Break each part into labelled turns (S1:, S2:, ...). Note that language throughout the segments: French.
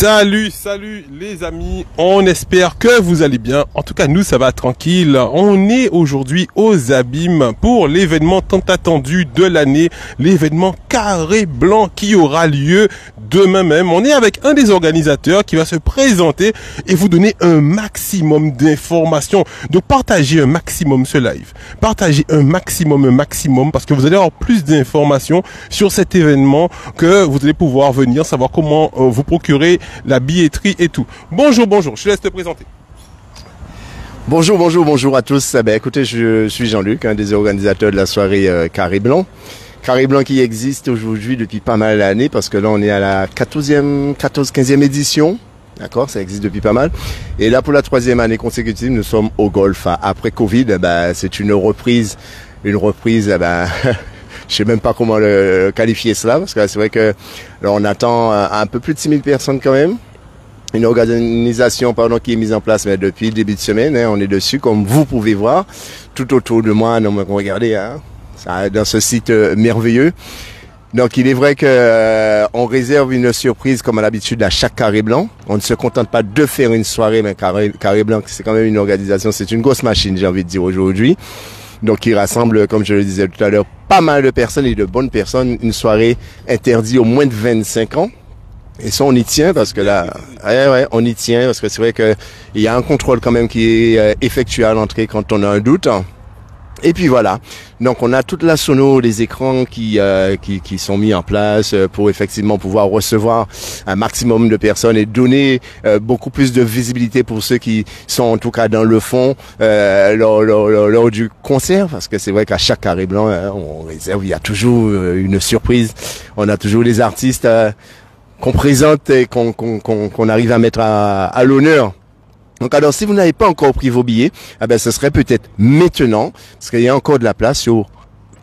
S1: Salut les amis, on espère que vous allez bien. En tout cas, nous, ça va tranquille. On est aujourd'hui aux Abîmes pour l'événement tant attendu de l'année, l'événement Carré Blanc qui aura lieu demain même. On est avec un des organisateurs qui va se présenter et vous donner un maximum d'informations. Donc, partagez un maximum ce live. Partagez un maximum parce que vous allez avoir plus d'informations sur cet événement que vous allez pouvoir venir savoir comment vous procurer la billetterie et tout. Bonjour, je te laisse te présenter.
S2: Bonjour à tous. Écoutez, je suis Jean-Luc, un des organisateurs de la soirée Carré Blanc. Carré Blanc qui existe aujourd'hui depuis pas mal d'années parce que là on est à la 15e édition. D'accord, ça existe depuis pas mal. Et là pour la 3e année consécutive, nous sommes au golf. Après Covid, c'est une reprise. Je sais même pas comment le qualifier cela, parce que c'est vrai que là, on attend un peu plus de 6000 personnes quand même. Une organisation qui est mise en place depuis le début de semaine. On est dessus, comme vous pouvez voir. Tout autour de moi, regardez, dans ce site merveilleux. Donc il est vrai que on réserve une surprise comme à l'habitude à chaque Carré Blanc. On ne se contente pas de faire une soirée, mais Carré Blanc, c'est quand même une organisation, c'est une grosse machine, j'ai envie de dire aujourd'hui. Donc, il rassemble, comme je le disais tout à l'heure, pas mal de personnes et de bonnes personnes. Une soirée interdite aux moins de 25 ans. Et ça, on y tient parce que là, on y tient parce que c'est vrai que il y a un contrôle quand même qui est effectué à l'entrée quand on a un doute. Et puis voilà. Donc on a toute la sono, les écrans qui sont mis en place pour effectivement pouvoir recevoir un maximum de personnes et donner beaucoup plus de visibilité pour ceux qui sont en tout cas dans le fond lors du concert, parce que c'est vrai qu'à chaque Carré Blanc on réserve, il y a toujours une surprise. On a toujours les artistes qu'on présente et qu'on arrive à mettre à l'honneur. Donc alors si vous n'avez pas encore pris vos billets, ce serait peut-être maintenant, parce qu'il y a encore de la place sur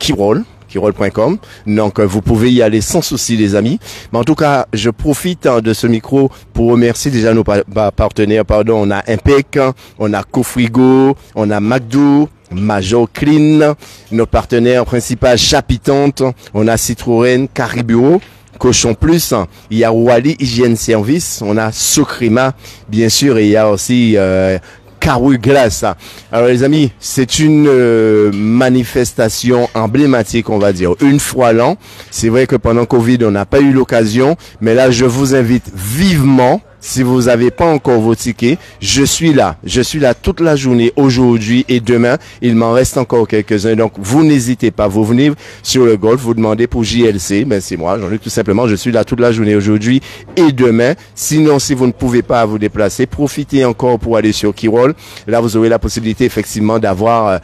S2: Keyrol.com. Donc vous pouvez y aller sans souci les amis. Mais en tout cas, je profite de ce micro pour remercier déjà nos partenaires. On a Impec, on a Cofrigo, on a McDo, Major Clean, notre partenaire principal Chapitante, on a Citroën, Cariburo, Cochon Plus, il y a Wally Hygiène Service, on a Socrima, bien sûr, et il y a aussi Caru Glace. Alors les amis, c'est une manifestation emblématique, on va dire, une fois l'an. C'est vrai que pendant Covid, on n'a pas eu l'occasion, mais là, je vous invite vivement. Si vous n'avez pas encore vos tickets, je suis là toute la journée aujourd'hui et demain. Il m'en reste encore quelques-uns. Donc, vous n'hésitez pas. Vous venez sur le golf, vous demandez pour JLC. C'est moi, Jean-Luc, tout simplement. Je suis là toute la journée aujourd'hui et demain. Sinon, si vous ne pouvez pas vous déplacer, profitez encore pour aller sur Keyrol. Là, vous aurez la possibilité, effectivement, d'avoir,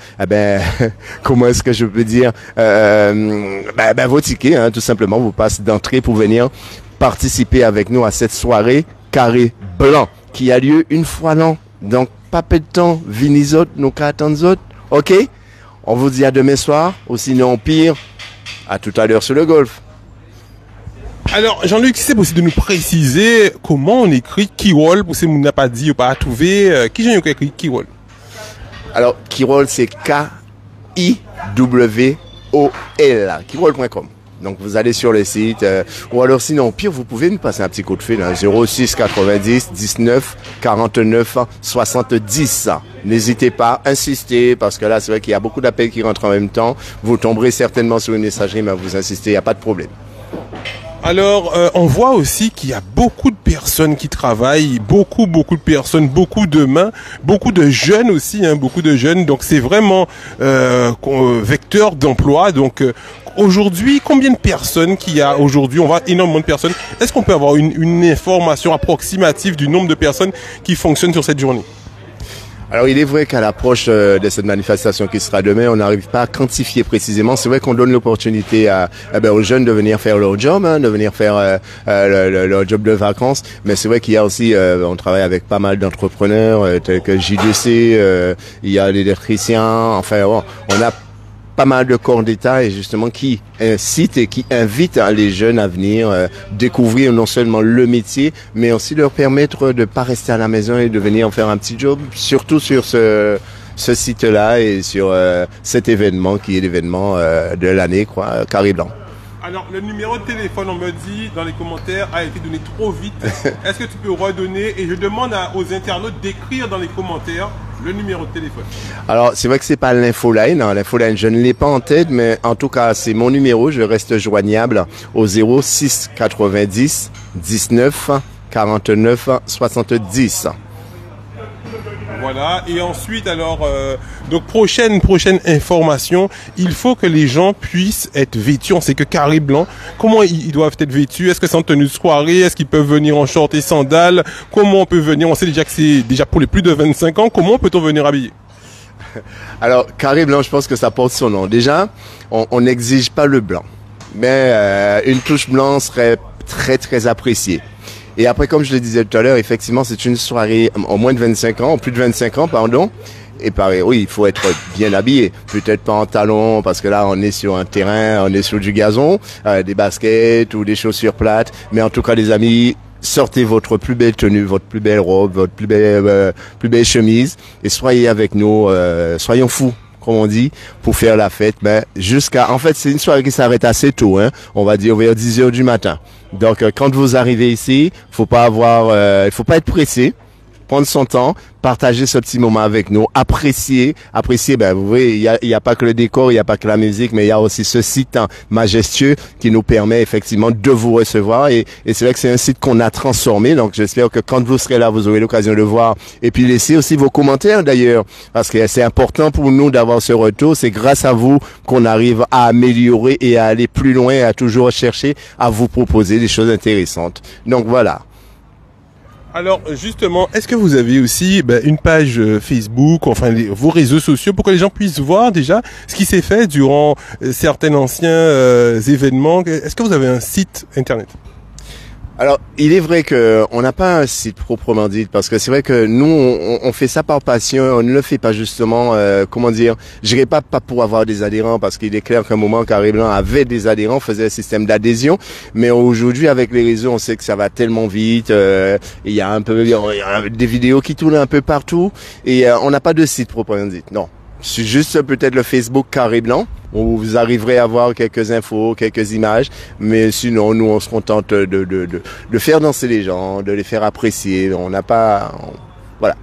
S2: comment est-ce que je peux dire, vos tickets, tout simplement. Vous passez d'entrée pour venir participer avec nous à cette soirée Carré Blanc qui a lieu une fois l'an. Donc pas peu de temps, venez autres, nous qu'attendons autres. OK? On vous dit à demain soir, ou sinon pire, à tout à l'heure sur le golf.
S1: Alors Jean-Luc, si c'est possible de nous préciser comment on écrit Keyrol, pour ceux qui n'ont pas dit ou pas trouvé, qui j'ai écrit Keyrol?
S2: Alors Keyrol c'est K-I-W-O-L, Keyrol.com. Donc vous allez sur le site, ou alors sinon pire, vous pouvez nous passer un petit coup de fil, 06 90 19 49 70. N'hésitez pas, insistez, parce que là c'est vrai qu'il y a beaucoup d'appels qui rentrent en même temps. Vous tomberez certainement sur une messagerie, mais vous insistez, il n'y a pas de problème.
S1: Alors, on voit aussi qu'il y a beaucoup de personnes qui travaillent, beaucoup de personnes, beaucoup de mains, beaucoup de jeunes aussi, beaucoup de jeunes. Donc, c'est vraiment vecteur d'emploi. Donc, aujourd'hui, combien de personnes qu'il y a aujourd'hui? On voit énormément de personnes. Est-ce qu'on peut avoir une information approximative du nombre de personnes qui fonctionnent sur cette journée?
S2: Alors il est vrai qu'à l'approche de cette manifestation qui sera demain, on n'arrive pas à quantifier précisément. C'est vrai qu'on donne l'opportunité aux jeunes de venir faire leur job, de venir faire leur job de vacances. Mais c'est vrai qu'il y a aussi, on travaille avec pas mal d'entrepreneurs tels que JDC, il y a l'électricien, enfin on a pas mal de corps d'État et justement qui incitent et qui invitent les jeunes à venir découvrir non seulement le métier, mais aussi leur permettre de pas rester à la maison et de venir faire un petit job, surtout sur ce site-là et sur cet événement qui est l'événement de l'année, Carré Blanc.
S1: Alors, le numéro de téléphone, on me dit dans les commentaires, a été donné trop vite. Est-ce que tu peux redonner? Et je demande aux internautes d'écrire dans les commentaires le numéro de téléphone.
S2: Alors, c'est vrai que c'est pas l'infoline. Hein. L'infoline, je ne l'ai pas en tête, mais en tout cas, c'est mon numéro. Je reste joignable au 06 90 19 49 70.
S1: Voilà, et ensuite alors, donc prochaine information, il faut que les gens puissent être vêtus. On sait que Carré Blanc, comment ils doivent être vêtus? Est-ce que c'est en tenue de soirée? Est-ce qu'ils peuvent venir en short et sandales? Comment on peut venir? On sait déjà que c'est déjà pour les plus de 25 ans. Comment peut-on venir habillé?
S2: Alors, Carré Blanc, je pense que ça porte son nom. Déjà, on n'exige pas le blanc, mais une touche blanche serait très très appréciée. Et après, comme je le disais tout à l'heure, effectivement, c'est une soirée en moins de 25 ans, en plus de 25 ans, pardon. Et pareil, oui, il faut être bien habillé. Peut-être pas en talons, parce que là, on est sur un terrain, on est sur du gazon, des baskets ou des chaussures plates. Mais en tout cas, les amis, sortez votre plus belle tenue, votre plus belle robe, votre plus belle chemise et soyez avec nous, soyons fous, comme on dit, pour faire la fête. Mais en fait, c'est une soirée qui s'arrête assez tôt, hein. On va dire vers 10 heures du matin. Donc, quand vous arrivez ici, il faut pas être pressé. Prendre son temps, partager ce petit moment avec nous, apprécier, ben vous voyez, il y a pas que le décor, il y a pas que la musique, mais il y a aussi ce site majestueux qui nous permet effectivement de vous recevoir et c'est vrai que c'est un site qu'on a transformé, donc j'espère que quand vous serez là, vous aurez l'occasion de voir et puis laissez aussi vos commentaires d'ailleurs, parce que c'est important pour nous d'avoir ce retour, c'est grâce à vous qu'on arrive à améliorer et à aller plus loin, à toujours chercher à vous proposer des choses intéressantes. Donc voilà.
S1: Alors justement, est-ce que vous avez aussi une page Facebook, enfin vos réseaux sociaux, pour que les gens puissent voir déjà ce qui s'est fait durant certains anciens événements? Est-ce que vous avez un site internet?
S2: Alors, il est vrai que on n'a pas un site proprement dit, parce que c'est vrai que nous, on fait ça par passion, on ne le fait pas justement, comment dire, je dirais pas pour avoir des adhérents, parce qu'il est clair qu'à un moment, Carré Blanc avait des adhérents, faisait un système d'adhésion, mais aujourd'hui, avec les réseaux, on sait que ça va tellement vite, il y a des vidéos qui tournent un peu partout, et on n'a pas de site proprement dit, non. C'est juste peut-être le Facebook Carré Blanc, où vous arriverez à voir quelques infos, quelques images, mais sinon, nous, on se contente de faire danser les gens, de les faire apprécier. On n'a pas... voilà.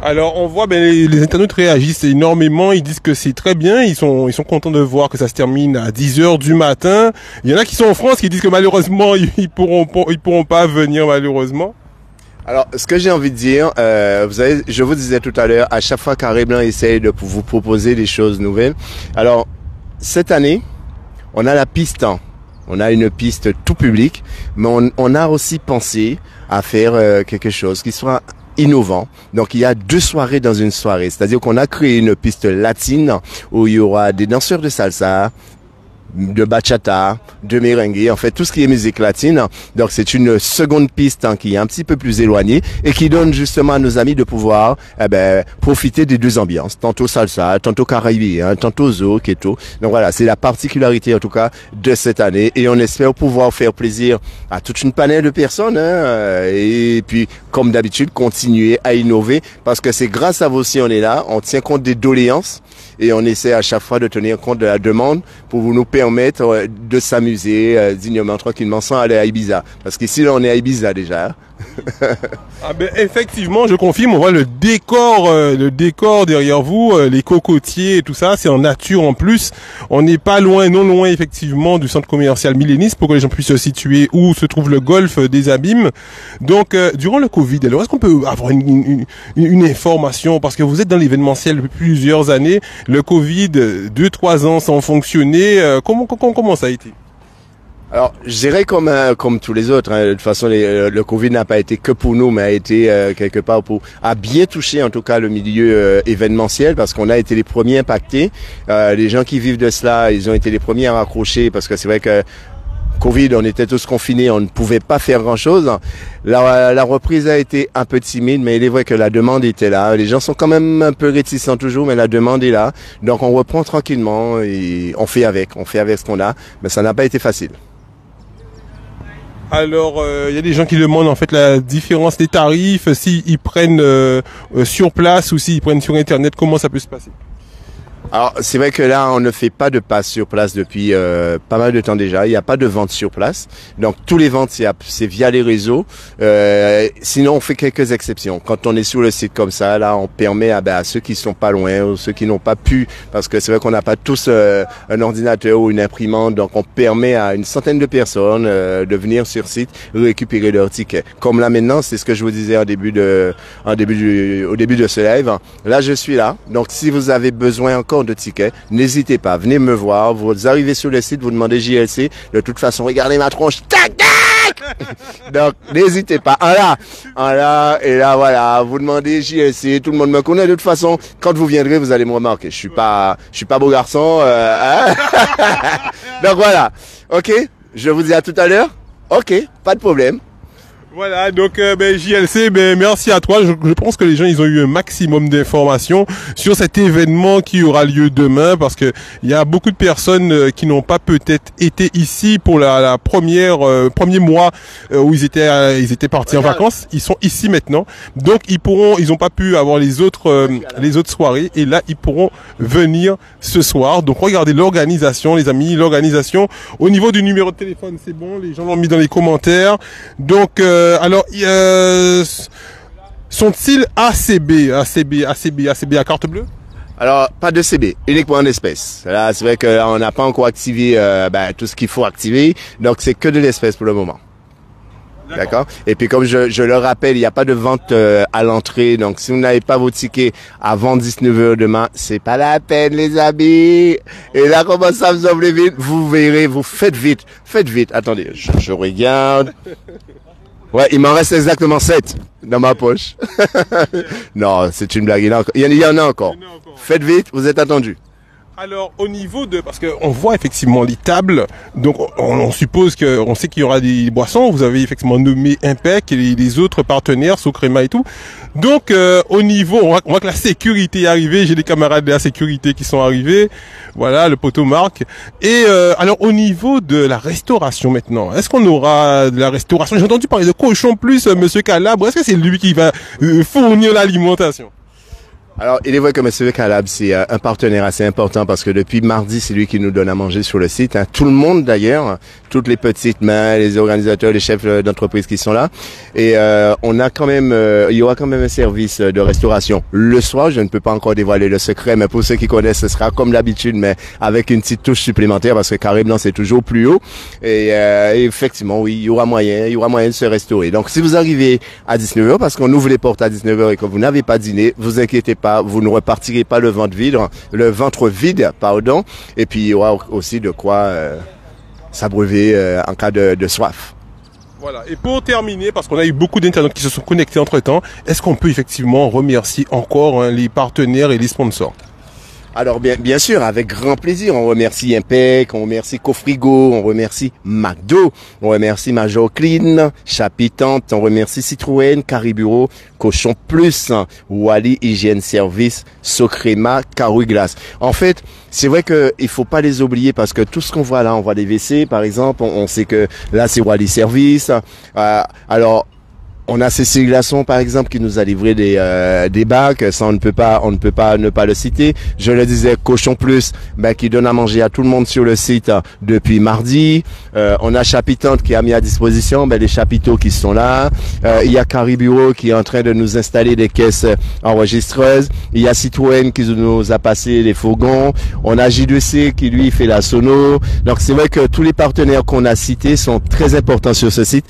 S1: Alors, on voit, les internautes réagissent énormément, ils disent que c'est très bien, ils sont contents de voir que ça se termine à 10 heures du matin. Il y en a qui sont en France qui disent que malheureusement, ils pourront pas venir malheureusement.
S2: Alors, ce que j'ai envie de dire, vous savez, je vous disais tout à l'heure, à chaque fois Carré Blanc essaye de vous proposer des choses nouvelles. Alors, cette année, on a la piste, on a une piste tout public, mais on a aussi pensé à faire quelque chose qui soit innovant. Donc, il y a 2 soirées dans une soirée. C'est-à-dire qu'on a créé une piste latine où il y aura des danseurs de salsa, de bachata, de merengue, en fait tout ce qui est musique latine. Donc c'est une seconde piste qui est un petit peu plus éloignée et qui donne justement à nos amis de pouvoir profiter des 2 ambiances, tantôt salsa, tantôt caribéen, tantôt zouk et tout. Donc voilà, c'est la particularité en tout cas de cette année et on espère pouvoir faire plaisir à toute une panel de personnes et puis comme d'habitude continuer à innover parce que c'est grâce à vous si on est là, on tient compte des doléances et on essaie à chaque fois de tenir compte de la demande pour nous permettre de s'amuser dignement, tranquillement, sans aller à Ibiza. Parce qu'ici, là, on est à Ibiza déjà.
S1: Ah effectivement, je confirme, on voit le décor derrière vous, les cocotiers et tout ça, c'est en nature en plus. On n'est pas non loin effectivement du centre commercial Millénis pour que les gens puissent se situer où se trouve le golfe des Abîmes. Donc, durant le Covid, alors est-ce qu'on peut avoir une information, parce que vous êtes dans l'événementiel depuis plusieurs années, le Covid, 2-3 ans sans fonctionner, comment ça a été?
S2: Alors, je dirais comme tous les autres. De toute façon, le Covid n'a pas été que pour nous, mais a été quelque part a bien touché en tout cas le milieu événementiel parce qu'on a été les premiers impactés. Les gens qui vivent de cela, ils ont été les premiers à raccrocher parce que c'est vrai que Covid, on était tous confinés, on ne pouvait pas faire grand-chose. La reprise a été un peu timide, mais il est vrai que la demande était là. Les gens sont quand même un peu réticents toujours, mais la demande est là. Donc on reprend tranquillement et on fait avec ce qu'on a, mais ça n'a pas été facile.
S1: Alors, il y a des gens qui demandent en fait la différence des tarifs, s'ils prennent sur place ou s'ils prennent sur Internet, comment ça peut se passer?
S2: Alors, c'est vrai que là, on ne fait pas de passe sur place depuis pas mal de temps déjà. Il n'y a pas de vente sur place. Donc, tous les ventes, c'est via les réseaux. Sinon, on fait quelques exceptions. Quand on est sur le site comme ça, là, on permet à ceux qui sont pas loin ou ceux qui n'ont pas pu, parce que c'est vrai qu'on n'a pas tous un ordinateur ou une imprimante, donc on permet à une centaine de personnes de venir sur site récupérer leur ticket. Comme là maintenant, c'est ce que je vous disais au début de ce live. Là, je suis là. Donc, si vous avez besoin encore de tickets, n'hésitez pas, venez me voir, vous arrivez sur le site, vous demandez JLC, de toute façon, regardez ma tronche, tac, tac. Donc, n'hésitez pas, et là, voilà, vous demandez JLC, tout le monde me connaît, de toute façon, quand vous viendrez, vous allez me remarquer, je suis pas beau garçon, hein. Donc voilà, ok, je vous dis à tout à l'heure, ok, pas de problème.
S1: Voilà, donc JLC, merci à toi. Je pense que les gens, ils ont eu un maximum d'informations sur cet événement qui aura lieu demain, parce que il y a beaucoup de personnes qui n'ont pas peut-être été ici pour la premier mois où ils étaient partis en vacances. Ils sont ici maintenant, donc ils ont pas pu avoir les autres soirées, et là ils pourront venir ce soir. Donc regardez l'organisation, les amis, l'organisation au niveau du numéro de téléphone, c'est bon, les gens l'ont mis dans les commentaires. Donc alors, sont-ils ACB à carte bleue?
S2: Alors, pas de CB, uniquement en espèces. Là, c'est vrai qu'on n'a pas encore activé tout ce qu'il faut activer, donc c'est que de l'espèce pour le moment. D'accord. Et puis comme je le rappelle, il n'y a pas de vente à l'entrée, donc si vous n'avez pas vos tickets avant 19h demain, c'est pas la peine les amis. Et là, comment ça vous enlevez vite, vous verrez, vous faites vite. Attendez, je regarde. Ouais, il m'en reste exactement 7 dans ma poche. Non, c'est une blague. Il y en a encore. Faites vite, vous êtes attendus.
S1: Alors, au niveau parce que on voit effectivement les tables, donc on suppose on sait qu'il y aura des boissons. Vous avez effectivement nommé Impec et les autres partenaires, Socrema et tout. Donc, au niveau, on voit que la sécurité est arrivée. J'ai des camarades de la sécurité qui sont arrivés. Voilà, le poteau Marc. Et alors, au niveau de la restauration maintenant, est-ce qu'on aura de la restauration? J'ai entendu parler de Cochon Plus, Monsieur Calabre. Est-ce que c'est lui qui va fournir l'alimentation?
S2: Alors, il est vrai que M. Calab, c'est un partenaire assez important parce que depuis mardi, c'est lui qui nous donne à manger sur le site. Tout le monde d'ailleurs, toutes les petites mains, les organisateurs, les chefs d'entreprise qui sont là. Et on a quand même, il y aura quand même un service de restauration le soir. Je ne peux pas encore dévoiler le secret, mais pour ceux qui connaissent, ce sera comme d'habitude, mais avec une petite touche supplémentaire parce que Carré Blanc, c'est toujours plus haut. Et effectivement, oui, il y aura moyen de se restaurer. Donc, si vous arrivez à 19h, parce qu'on ouvre les portes à 19h et que vous n'avez pas dîné, vous inquiétez pas. Vous ne repartirez pas le ventre vide, pardon. Et puis il y aura aussi de quoi s'abreuver en cas de soif.
S1: Voilà. Et pour terminer, parce qu'on a eu beaucoup d'internautes qui se sont connectés entre temps, est-ce qu'on peut effectivement remercier encore les partenaires et les sponsors?
S2: Alors bien sûr, avec grand plaisir, on remercie Impec, on remercie Cofrigo, on remercie McDo, on remercie Major Clean, Chapitante, on remercie Citroën, Cariburo, Cochon Plus, Wally Hygiène Service, Socrema, Carouille Glace. En fait, c'est vrai que il faut pas les oublier parce que tout ce qu'on voit là, on voit des WC par exemple, on sait que là c'est Wally Service. Alors on a Cécile Glaçon par exemple qui nous a livré des bacs, ça on ne peut pas ne pas le citer. Je le disais, Cochon Plus, qui donne à manger à tout le monde sur le site depuis mardi. On a Chapitante qui a mis à disposition les chapiteaux qui sont là. Il y a Cariburo qui est en train de nous installer des caisses enregistreuses. Il y a Citroën qui nous a passé les fourgons. On a J2C qui lui fait la sono. Donc c'est vrai que tous les partenaires qu'on a cités sont très importants sur ce site.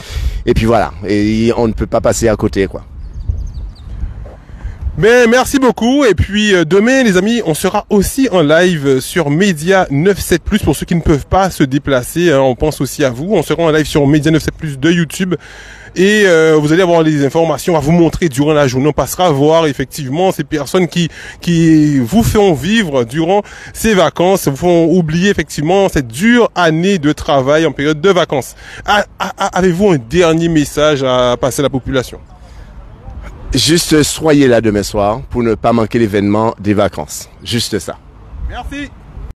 S2: Et puis voilà, et on ne peut pas passer à côté, quoi.
S1: Mais merci beaucoup. Et puis demain, les amis, on sera aussi en live sur Média 97+. Pour ceux qui ne peuvent pas se déplacer, on pense aussi à vous. On sera en live sur Média 97+ de YouTube. Et vous allez avoir les informations à vous montrer durant la journée. On passera à voir effectivement ces personnes qui vous font vivre durant ces vacances, vous font oublier effectivement cette dure année de travail en période de vacances. Avez-vous un dernier message à passer à la population?
S2: Juste soyez là demain soir pour ne pas manquer l'événement des vacances. Juste ça.
S1: Merci.